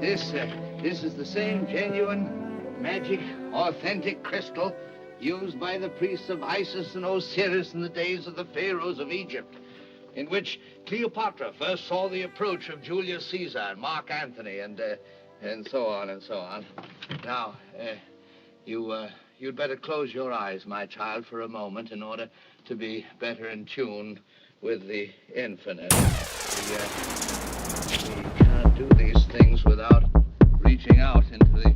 This is the same genuine, magic, authentic crystal used by the priests of Isis and Osiris in the days of the pharaohs of Egypt, in which Cleopatra first saw the approach of Julius Caesar and Mark Antony and so on and so on. Now, you'd better close your eyes, my child, for a moment in order to be better in tune with the infinite. We can't do these things without reaching out into the...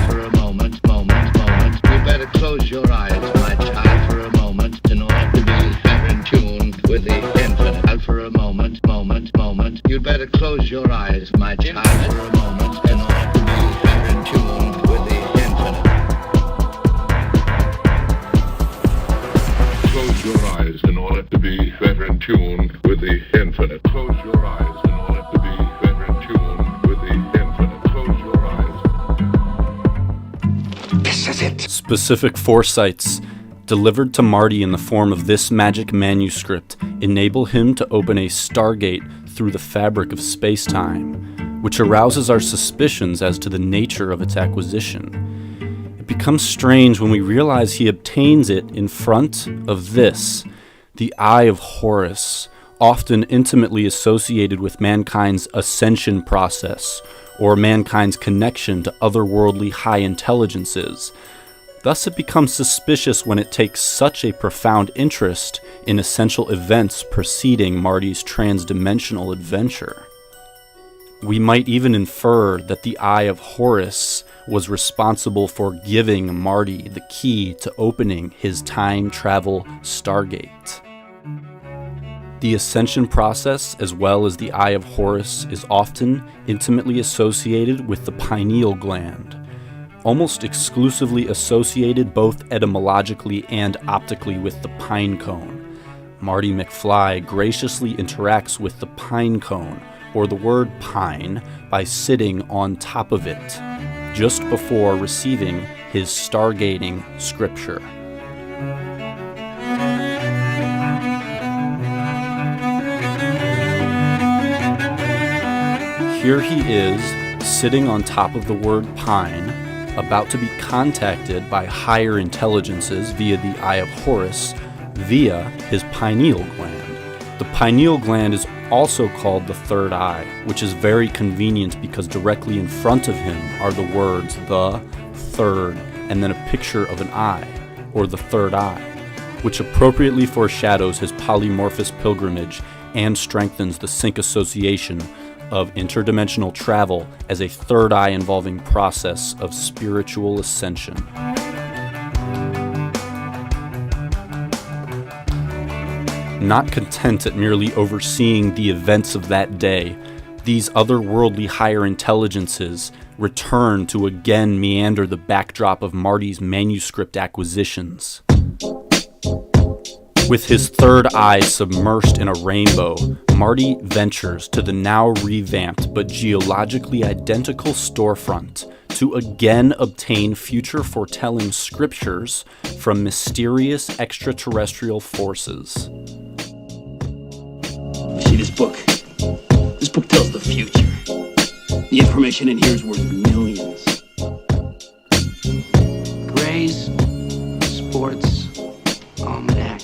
For a moment. You'd better close your eyes, my child, for a moment in order to be better in tune with the infinite. For a moment. You'd better close your eyes, my child, for a moment in order to be better in tune with the infinite. Close your eyes in order to be better in tune with the infinite. Close your eyes in order to be better in tune with the infinite. Close your eyes. This is it. Specific foresights delivered to Marty in the form of this magic manuscript enable him to open a stargate through the fabric of space-time, which arouses our suspicions as to the nature of its acquisition. It becomes strange when we realize he obtains it in front of this, the Eye of Horus, often intimately associated with mankind's ascension process, or mankind's connection to otherworldly high intelligences. Thus it becomes suspicious when it takes such a profound interest in essential events preceding Marty's transdimensional adventure. We might even infer that the Eye of Horus was responsible for giving Marty the key to opening his time travel stargate. The ascension process, as well as the Eye of Horus, is often intimately associated with the pineal gland, almost exclusively associated both etymologically and optically with the pine cone. Marty McFly graciously interacts with the pine cone, or the word pine, by sitting on top of it, just before receiving his stargating scripture. Here he is, sitting on top of the word pine, about to be contacted by higher intelligences via the Eye of Horus, via his pineal gland. The pineal gland is also called the third eye, which is very convenient because directly in front of him are the words the, third, and then a picture of an eye, or the third eye, which appropriately foreshadows his polymorphous pilgrimage and strengthens the sync association of interdimensional travel as a third eye involving process of spiritual ascension. Not content at merely overseeing the events of that day, these otherworldly higher intelligences return to again meander the backdrop of Marty's manuscript acquisitions. With his third eye submersed in a rainbow, Marty ventures to the now revamped but geologically identical storefront to again obtain future foretelling scriptures from mysterious extraterrestrial forces. See this book? This book tells the future. The information in here is worth millions. Gray's Sports Almanac.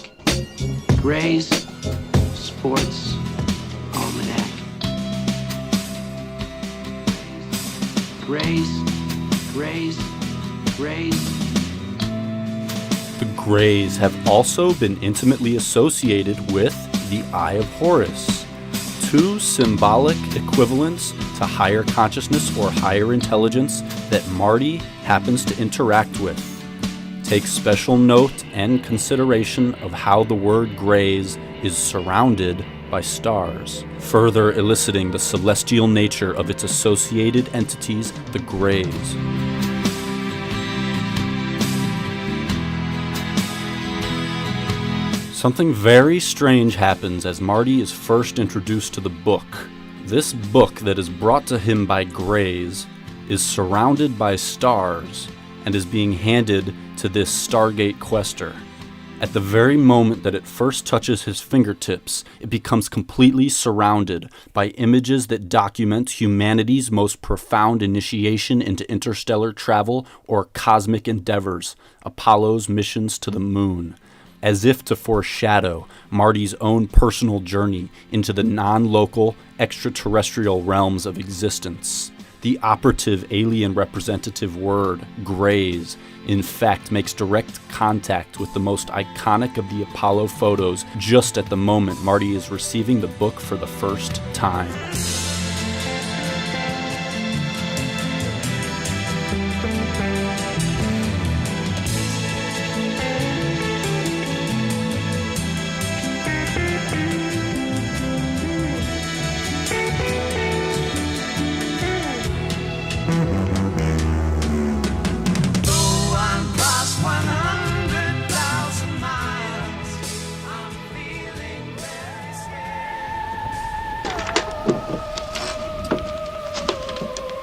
Gray's Sports Almanac. Gray's. The Greys have also been intimately associated with the Eye of Horus, two symbolic equivalents to higher consciousness or higher intelligence that Marty happens to interact with. Take special note and consideration of how the word Greys is surrounded by stars, further eliciting the celestial nature of its associated entities, the Greys. Something very strange happens as Marty is first introduced to the book. This book that is brought to him by Greys is surrounded by stars and is being handed to this Stargate quester. At the very moment that it first touches his fingertips, it becomes completely surrounded by images that document humanity's most profound initiation into interstellar travel or cosmic endeavors, Apollo's missions to the moon, as if to foreshadow Marty's own personal journey into the non-local, extraterrestrial realms of existence. The operative alien representative word, grays, in fact makes direct contact with the most iconic of the Apollo photos just at the moment Marty is receiving the book for the first time.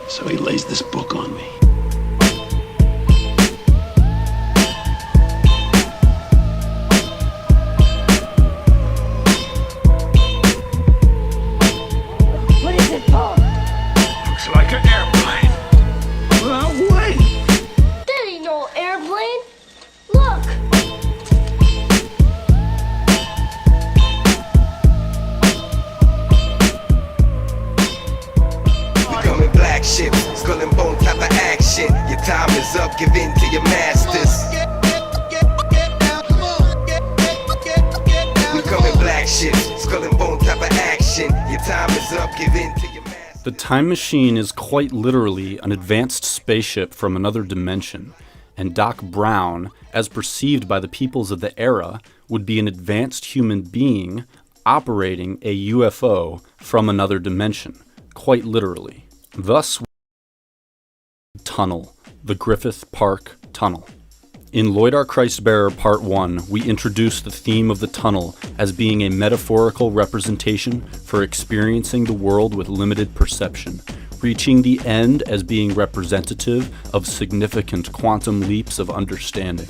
So he lays this book on me. What is it for? Looks like an airplane. Well, wait. That ain't no airplane. Look. Becoming black ships, skull and bone type of action. Your time is up, give in to your masters. Becoming black ships, skull and bone type of action. Your time is up, give in to your masters. The time machine is quite literally an advanced spaceship from another dimension, and Doc Brown, as perceived by the peoples of the era, would be an advanced human being operating a UFO from another dimension, quite literally. Thus, tunnel, the Griffith Park Tunnel. In Lloyd R. Christbearer Part 1, we introduce the theme of the tunnel as being a metaphorical representation for experiencing the world with limited perception, reaching the end as being representative of significant quantum leaps of understanding.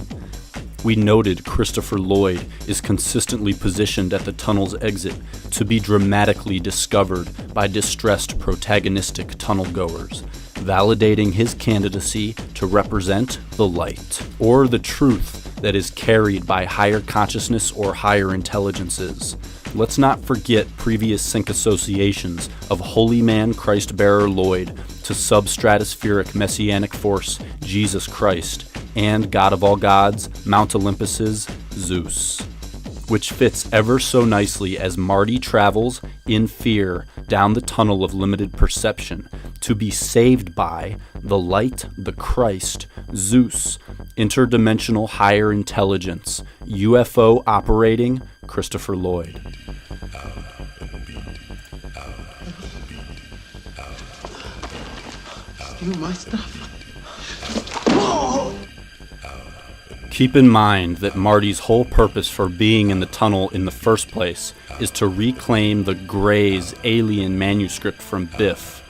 We noted Christopher Lloyd is consistently positioned at the tunnel's exit to be dramatically discovered by distressed protagonistic tunnel goers, validating his candidacy to represent the light, or the truth that is carried by higher consciousness or higher intelligences. Let's not forget previous sync associations of Holy Man Christ-bearer Lloyd to substratospheric messianic force Jesus Christ and God of all gods, Mount Olympus's Zeus, which fits ever so nicely as Marty travels in fear down the tunnel of limited perception to be saved by the light, the Christ, Zeus, interdimensional higher intelligence, UFO operating Christopher Lloyd. Steal my stuff. Keep in mind that Marty's whole purpose for being in the tunnel in the first place is to reclaim the Gray's alien manuscript from Biff.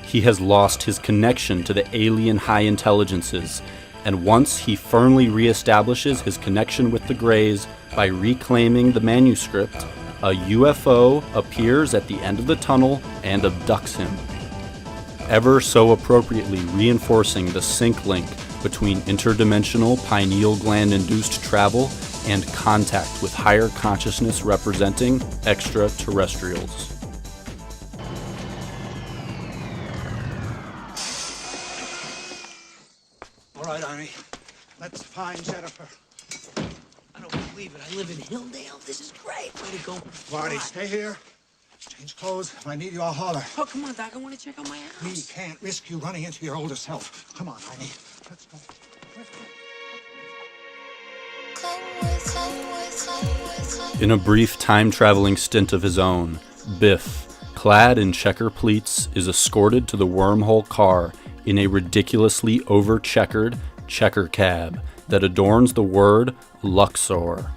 He has lost his connection to the alien high intelligences, and once he firmly reestablishes his connection with the Greys by reclaiming the manuscript, a UFO appears at the end of the tunnel and abducts him, ever so appropriately reinforcing the sync link between interdimensional pineal gland-induced travel and contact with higher consciousness representing extraterrestrials. All right, Arnie. Let's find Jennifer. I don't believe it. I live in Hilldale. This is great. Way to go. Marty, stay here. Change clothes. If I need you, I'll holler. Oh, come on, Doc. I want to check out my house. We can't risk you running into your older self. Come on, Arnie. Let's go. In a brief time-traveling stint of his own, Biff, clad in checker pleats, is escorted to the wormhole car in a ridiculously over-checkered checker cab that adorns the word Luxor.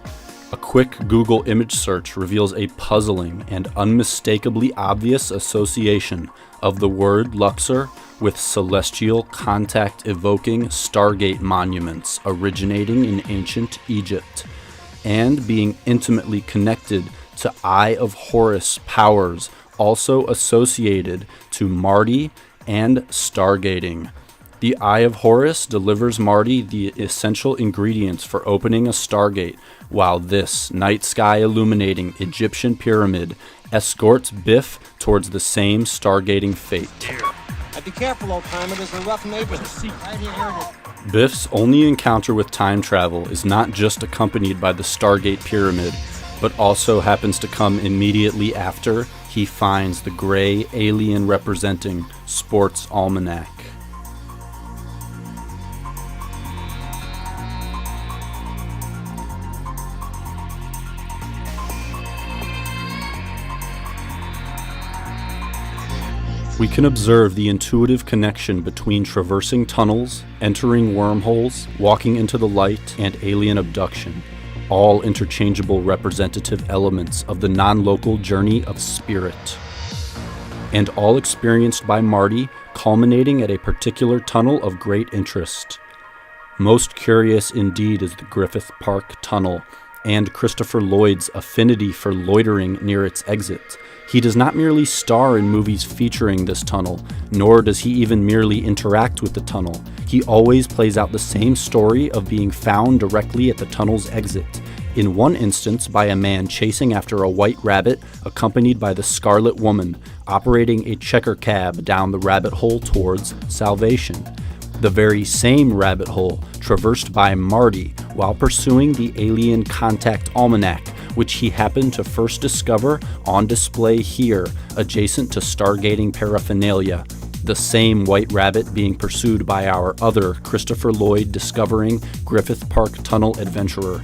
A quick Google image search reveals a puzzling and unmistakably obvious association of the word Luxor with celestial contact-evoking Stargate monuments originating in ancient Egypt. and being intimately connected to Eye of Horus powers also associated to Marty and stargating. The Eye of Horus delivers Marty the essential ingredients for opening a stargate, while this night sky illuminating Egyptian pyramid escorts Biff towards the same stargating fate. Be careful, old timer. There's a rough neighbor. Right here. Biff's only encounter with time travel is not just accompanied by the Stargate Pyramid, but also happens to come immediately after he finds the gray alien representing Sports Almanac. We can observe the intuitive connection between traversing tunnels, entering wormholes, walking into the light, and alien abduction, all interchangeable representative elements of the non-local journey of spirit, and all experienced by Marty, culminating at a particular tunnel of great interest. Most curious indeed is the Griffith Park Tunnel, and Christopher Lloyd's affinity for loitering near its exit. He does not merely star in movies featuring this tunnel, nor does he even merely interact with the tunnel. He always plays out the same story of being found directly at the tunnel's exit, in one instance by a man chasing after a white rabbit accompanied by the Scarlet Woman, operating a checker cab down the rabbit hole towards salvation. The very same rabbit hole traversed by Marty while pursuing the Alien Contact Almanac, which he happened to first discover on display here, adjacent to stargating paraphernalia, the same white rabbit being pursued by our other Christopher Lloyd discovering Griffith Park Tunnel adventurer.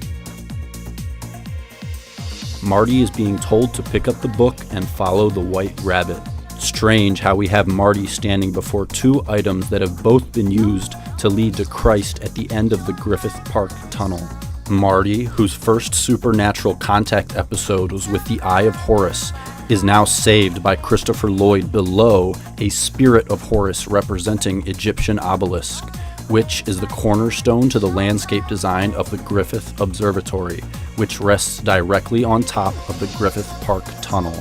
Marty is being told to pick up the book and follow the white rabbit. Strange how we have Marty standing before two items that have both been used to lead to Christ at the end of the Griffith Park Tunnel. Marty, whose first supernatural contact episode was with the Eye of Horus, is now saved by Christopher Lloyd below a Spirit of Horus representing Egyptian obelisk, which is the cornerstone to the landscape design of the Griffith Observatory, which rests directly on top of the Griffith Park Tunnel.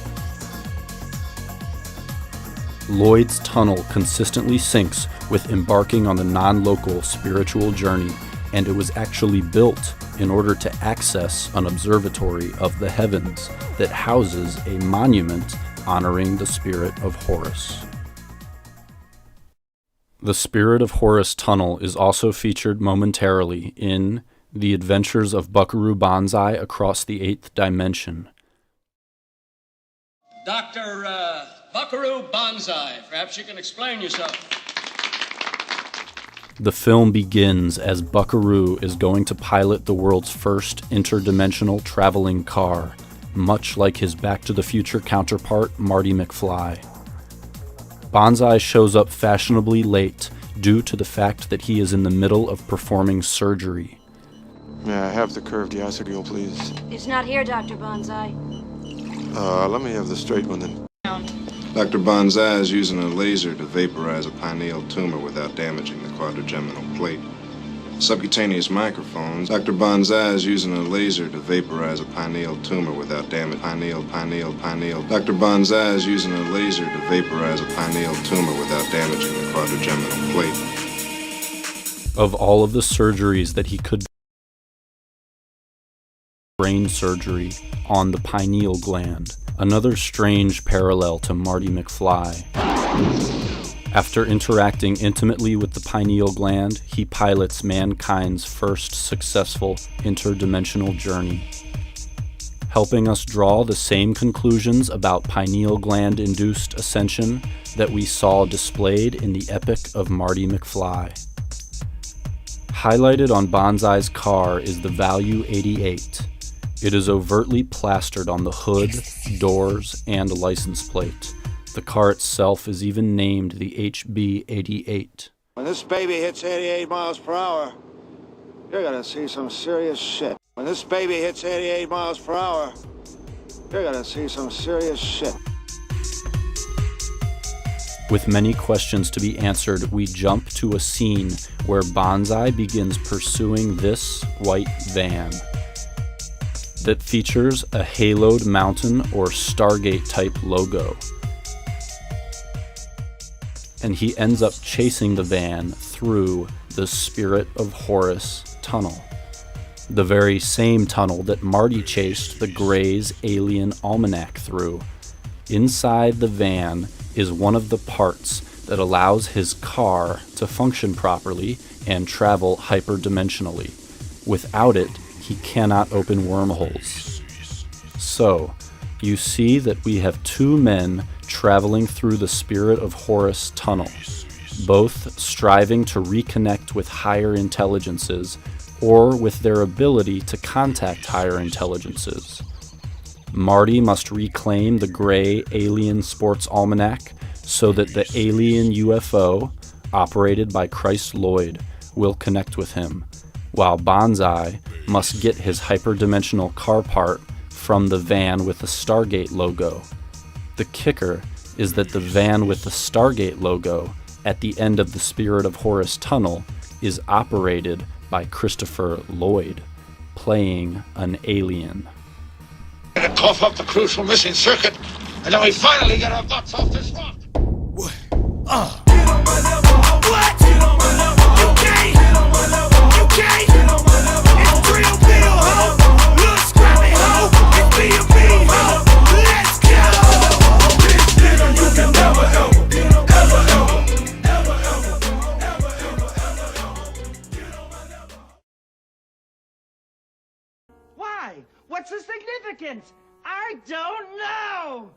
Lloyd's tunnel consistently syncs with embarking on the non-local spiritual journey, and it was actually built in order to access an observatory of the heavens that houses a monument honoring the Spirit of Horus. The Spirit of Horus tunnel is also featured momentarily in The Adventures of Buckaroo Banzai Across the Eighth Dimension. Dr. Buckaroo Banzai, perhaps you can explain yourself. The film begins as Buckaroo is going to pilot the world's first interdimensional traveling car, much like his Back to the Future counterpart, Marty McFly. Banzai shows up fashionably late due to the fact that he is in the middle of performing surgery. May I have the curved diacetyl, please? It's not here, Dr. Banzai. Let me have the straight one then. Dr. Banzai is using a laser to vaporize a pineal tumor without damaging the quadrigeminal plate. Subcutaneous microphones. Dr. Banzai is using a laser to vaporize a pineal tumor without damage. Pineal. Dr. Banzai is using a laser to vaporize a pineal tumor without damaging the quadrigeminal plate. Of all of the surgeries that he could, brain surgery on the pineal gland, another strange parallel to Marty McFly. After interacting intimately with the pineal gland, he pilots mankind's first successful interdimensional journey, helping us draw the same conclusions about pineal gland-induced ascension that we saw displayed in the Epic of Marty McFly. Highlighted on Banzai's car is the value 88. It is overtly plastered on the hood, doors, and license plate. The car itself is even named the HB88. When this baby hits 88 miles per hour, you're gonna see some serious shit. When this baby hits 88 miles per hour, you're gonna see some serious shit. With many questions to be answered, we jump to a scene where Banzai begins pursuing this white van. that features a haloed mountain or Stargate type logo. And he ends up chasing the van through the Spirit of Horus tunnel, the very same tunnel that Marty chased the Gray's alien almanac through. Inside the van is one of the parts that allows his car to function properly and travel hyperdimensionally. Without it, he cannot open wormholes. So, you see that we have two men traveling through the Spirit of Horus tunnel, both striving to reconnect with higher intelligences or with their ability to contact higher intelligences. Marty must reclaim the Gray Alien Sports Almanac so that the alien UFO, operated by Christ Lloyd, will connect with him, while Banzai must get his hyperdimensional car part from the van with the Stargate logo. The kicker is that the van with the Stargate logo at the end of the Spirit of Horus tunnel is operated by Christopher Lloyd, playing an alien. To cough up the crucial missing circuit, and then we finally get our butts off this rock. What? Get on my level, ho. What? Get on my level, ho. You can't. Get on my level, ho. You can't. Get on my level, ho. It's real deal, ho. Look scrappy, ho. It's B&B, ho. Let's go. Bitch, nigga, you can never ever, ever, ever, ever. Why? What's the significance? I don't know!